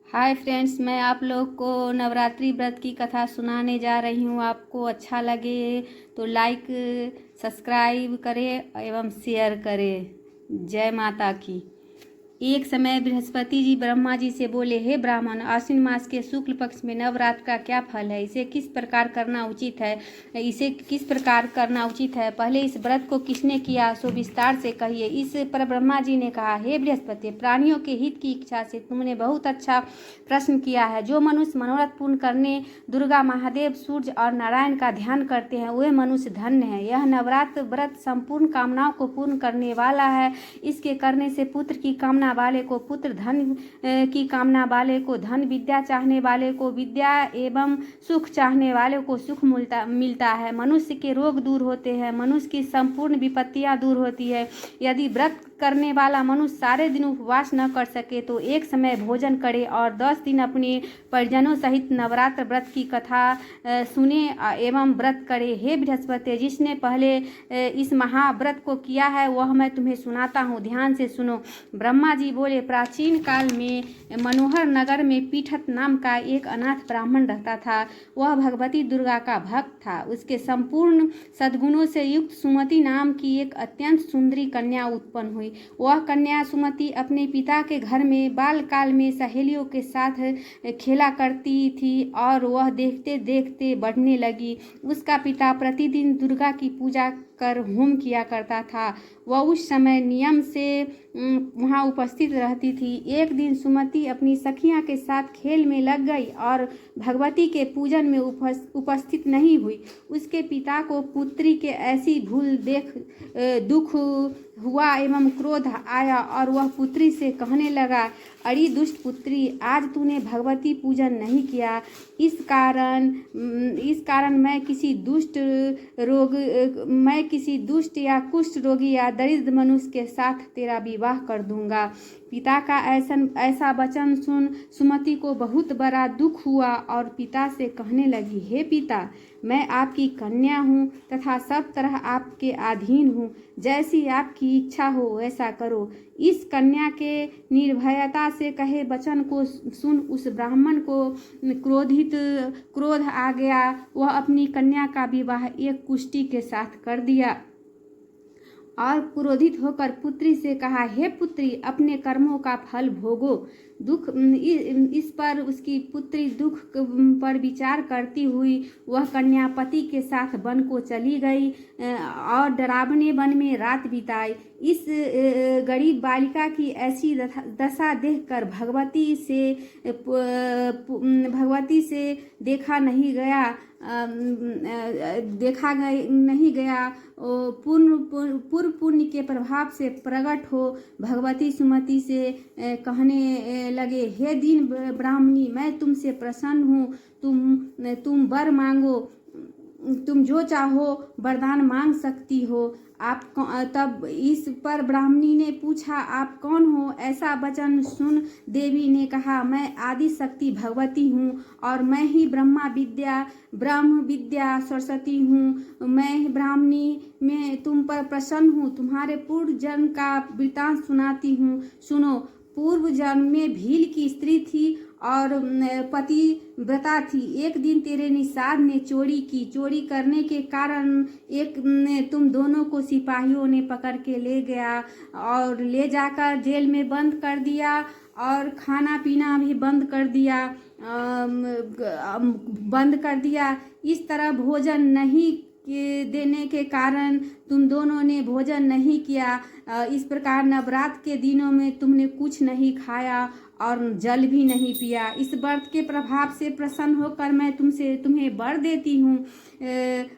Hi friends, मैं आप लोग को नवरात्रि व्रत की कथा सुनाने जा रही हूँ। आपको अच्छा लगे तो लाइक सब्सक्राइब करें एवं शेयर करें। जय माता की। एक समय बृहस्पति जी ब्रह्मा जी से बोले, हे ब्राह्मण, आश्विन मास के शुक्ल पक्ष में नवरात्र का क्या फल है? इसे किस प्रकार करना उचित है? पहले इस व्रत को किसने किया, सो विस्तार से कहिए। इस पर ब्रह्मा जी ने कहा, हे बृहस्पति, प्राणियों के हित की इच्छा से तुमने बहुत अच्छा प्रश्न किया है। जो मनुष्य मनोरथ पूर्ण करने दुर्गा, महादेव, सूर्य और नारायण का ध्यान करते हैं, वे मनुष्य धन्य है। यह नवरात्र व्रत संपूर्ण कामनाओं को पूर्ण करने वाला है। इसके करने से पुत्र की कामना वाले को पुत्र, धन की कामना वाले को धन, विद्या चाहने वाले को विद्या एवं सुख चाहने वाले को सुख मिलता है। मनुष्य के रोग दूर होते हैं, मनुष्य की संपूर्ण विपत्तियां दूर होती है। यदि व्रत करने वाला मनुष्य सारे दिन उपवास न कर सके तो एक समय भोजन करे और 10 दिन अपने परिजनों सहित नवरात्र व्रत की कथा सुने एवं व्रत करे। हे बृहस्पति, जिसने पहले इस महाव्रत को किया है वह मैं तुम्हें सुनाता हूँ, ध्यान से सुनो। ब्रह्मा जी बोले, प्राचीन काल में मनोहर नगर में पीठत नाम का एक अनाथ ब्राह्मण रहता था। वह भगवती दुर्गा का भक्त था। उसके संपूर्ण सद्गुणों से युक्त सुमति नाम की एक अत्यंत सुंदरी कन्या उत्पन्न हुई। वह कन्या सुमति अपने पिता के घर में बाल काल में सहेलियों के साथ खेला करती थी और वह देखते देखते बढ़ने लगी। उसका पिता प्रतिदिन दुर्गा की पूजा कर होम किया करता था। वह उस समय नियम से वहाँ उपस्थित रहती थी। एक दिन सुमति अपनी सखियाँ के साथ खेल में लग गई और भगवती के पूजन में उपस्थित नहीं हुई। उसके पिता को पुत्री के ऐसी भूल देख दुख हुआ एवं क्रोध आया और वह पुत्री से कहने लगा, अरे दुष्ट पुत्री, आज तूने भगवती पूजन नहीं किया। इस कारण मैं किसी दुष्ट या कुष्ठ रोगी या दरिद्र मनुष्य के साथ तेरा विवाह कर दूंगा। पिता का ऐसा वचन सुन सुमति को बहुत बड़ा दुख हुआ और पिता से कहने लगी, हे पिता, मैं आपकी कन्या हूँ तथा सब तरह आपके अधीन हूँ। जैसी आपकी इच्छा हो वैसा करो। इस कन्या के निर्भयता से कहे वचन को सुन उस ब्राह्मण को क्रोध आ गया। वह अपनी कन्या का विवाह एक कुष्ठी के साथ कर दिया और क्रोधित होकर पुत्री से कहा, हे पुत्री, अपने कर्मों का फल भोगो। इस पर उसकी पुत्री दुख पर विचार करती हुई वह कन्या पति के साथ वन को चली गई और डरावने वन में रात बिताई। इस गरीब बालिका की ऐसी दशा देखकर भगवती से देखा नहीं गया। पूर्व पुण्य के प्रभाव से प्रकट हो भगवती सुमति से कहने लगे, हे दीन ब्राह्मणी, मैं तुमसे प्रसन्न हूँ। तुम वर मांगो, तुम जो चाहो वरदान मांग सकती हो। तब इस पर ब्राह्मणी ने पूछा, आप कौन हो? ऐसा वचन सुन देवी ने कहा, मैं आदि शक्ति भगवती हूँ और मैं ही ब्रह्म विद्या सरस्वती हूँ। मैं ब्राह्मणी में तुम पर प्रसन्न हूँ। तुम्हारे पूर्व जन्म का वृतांत सुनाती हूँ, सुनो। पूर्व जन्म में भील की स्त्री थी और पतिव्रता थी। एक दिन तेरे निषाद ने चोरी की। चोरी करने के कारण तुम दोनों को सिपाहियों ने पकड़ के ले गया और ले जाकर जेल में बंद कर दिया और खाना पीना भी बंद कर दिया। इस तरह भोजन नहीं देने के कारण तुम दोनों ने भोजन नहीं किया। इस प्रकार नवरात्र के दिनों में तुमने कुछ नहीं खाया और जल भी नहीं पिया। इस व्रत के प्रभाव से प्रसन्न होकर मैं तुम्हें वर देती हूँ,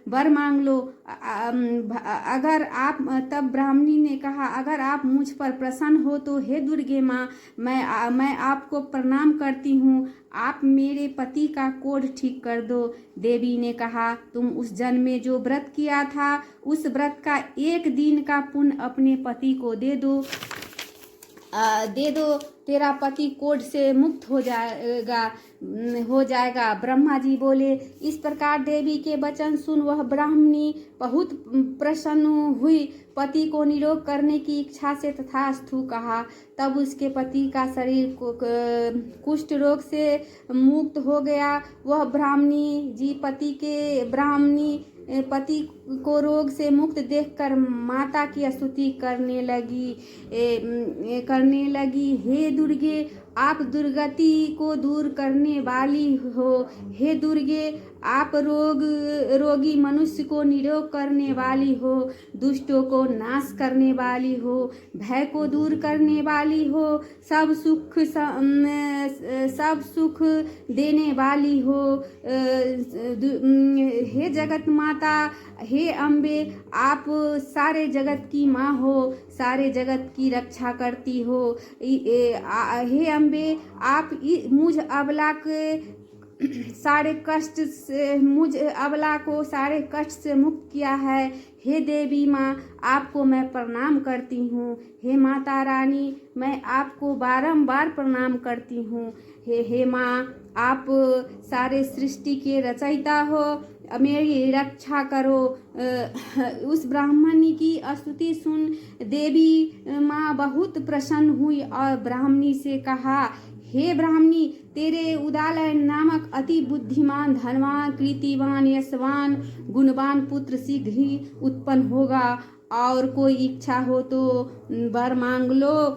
वर मांग लो। तब ब्राह्मणी ने कहा, अगर आप मुझ पर प्रसन्न हो तो हे दुर्गे माँ, मैं आपको प्रणाम करती हूँ। आप मेरे पति का कोढ़ ठीक कर दो। देवी ने कहा, तुम उस जन्म में जो व्रत किया था उस व्रत का एक दिन का पुण्य अपने पति को दे दो। दे दो, तेरा पति कोढ़ से मुक्त हो जाएगा। ब्रह्मा जी बोले। इस प्रकार देवी के वचन सुन वह ब्राह्मणी बहुत प्रसन्न हुई। पति को निरोग करने की इच्छा से तथास्तु कहा। तब उसके पति का शरीर कुष्ठ रोग से मुक्त हो गया। वह ब्राह्मणी पति को रोग से मुक्त देखकर माता की स्तुति करने लगी। हे दुर्गे, आप दुर्गति को दूर करने वाली हो। हे दुर्गे, आप रोगी मनुष्य को निरोग करने वाली हो। दुष्टों को नाश करने वाली हो। भय को दूर करने वाली हो। सब सुख देने वाली हो। हे जगत माता, हे अम्बे, आप सारे जगत की माँ हो। सारे जगत की रक्षा करती हो। हे अम्बे, आप मुझ अबला को सारे कष्ट से मुक्त किया है। हे देवी माँ, आपको मैं प्रणाम करती हूँ। हे माता रानी, मैं आपको बारंबार प्रणाम करती हूँ। हे माँ, आप सारे सृष्टि के रचयिता हो, मेरी रक्षा करो। उस ब्राह्मणी की स्तुति सुन देवी माँ बहुत प्रसन्न हुई और ब्राह्मणी से कहा, हे ब्राह्मणी, तेरे उदालय नामक अति बुद्धिमान, धनवान, कीर्तिवान, यशवान, गुणवान पुत्र शीघ्र ही उत्पन्न होगा। और कोई इच्छा हो तो वर मांग लो।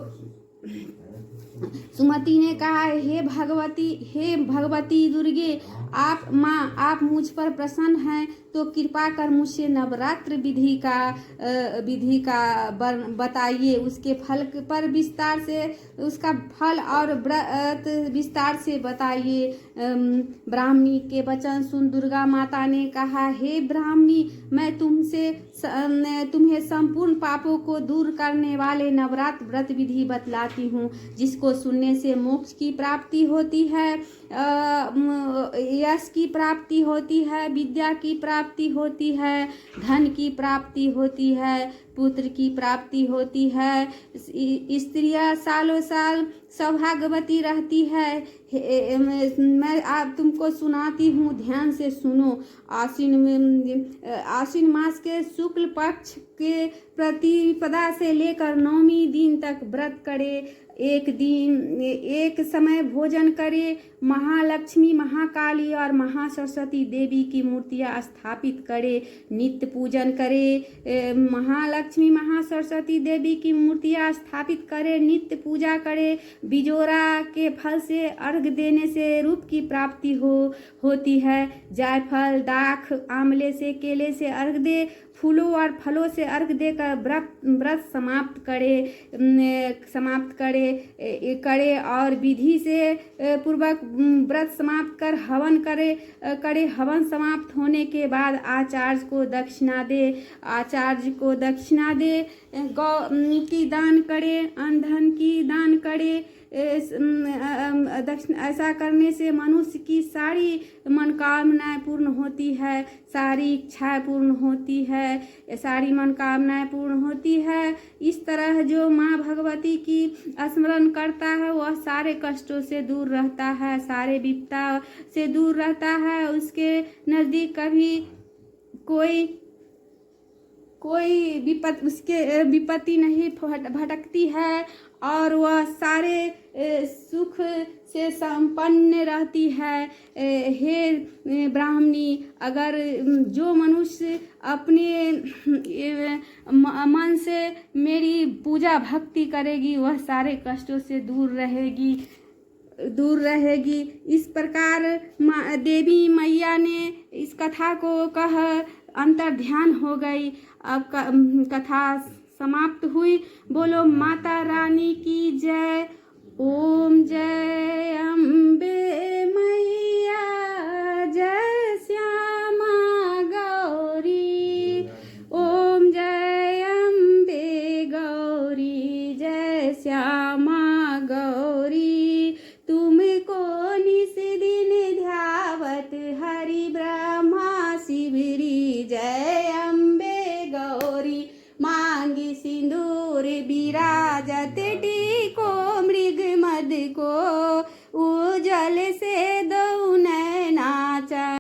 सुमति ने कहा, हे भगवती दुर्गे, आप मुझ पर प्रसन्न हैं तो कृपा कर मुझसे नवरात्र विधि का बताइए। उसके फल पर विस्तार से, उसका फल और व्रत विस्तार से बताइए। ब्राह्मणी के वचन सुन दुर्गा माता ने कहा, हे ब्राह्मणी, मैं तुम्हें संपूर्ण पापों को दूर करने वाले नवरात्र व्रत विधि बतलाती हूँ, जिसको सुनने से मोक्ष की प्राप्ति होती है, यश की प्राप्ति होती है, विद्या की प्राप्ति होती है, धन की प्राप्ति होती है, पुत्र की प्राप्ति होती है, स्त्रियां सालों साल सौभाग्यवती रहती है। मैं आप तुमको सुनाती हूँ, ध्यान से सुनो। आश्विन मास के शुक्ल पक्ष के प्रतिपदा से लेकर 9वीं दिन तक व्रत करे। एक समय भोजन करे। महालक्ष्मी, महाकाली और महासरस्वती देवी की मूर्तियां स्थापित करे। नित्य पूजन करे। महालक्ष्मी, महासरस्वती देवी की मूर्तियां स्थापित करे, नित्य पूजा करे। बिजोरा के फल से अर्घ देने से रूप की प्राप्ति होती है। जायफल, दाख, आंवले से, केले से अर्घ दे। फूलों और फलों से अर्घ देकर व्रत समाप्त करे और विधि से पूर्वक व्रत समाप्त कर हवन करे। हवन समाप्त होने के बाद आचार्य को दक्षिणा दे। गौ की दान करे, अन्न की दान करे। ऐसा करने से मनुष्य की सारी मनोकामनाएं पूर्ण होती है, सारी इच्छाएं पूर्ण होती है, सारी मनोकामनाएं पूर्ण होती है। इस तरह जो माँ भगवती की स्मरण करता है वह सारे कष्टों से दूर रहता है, सारे विपदा से दूर रहता है। उसके नजदीक कभी कोई विपत्ति नहीं भटकती है और वह सारे सुख से संपन्न रहती है। हे ब्राह्मणी, अगर जो मनुष्य अपने मन से मेरी पूजा भक्ति करेगी वह सारे कष्टों से दूर रहेगी। इस प्रकार देवी मैया ने इस कथा को कह अंतर ध्यान हो गई। अब कथा समाप्त हुई। बोलो माता रानी की जय। ओम जय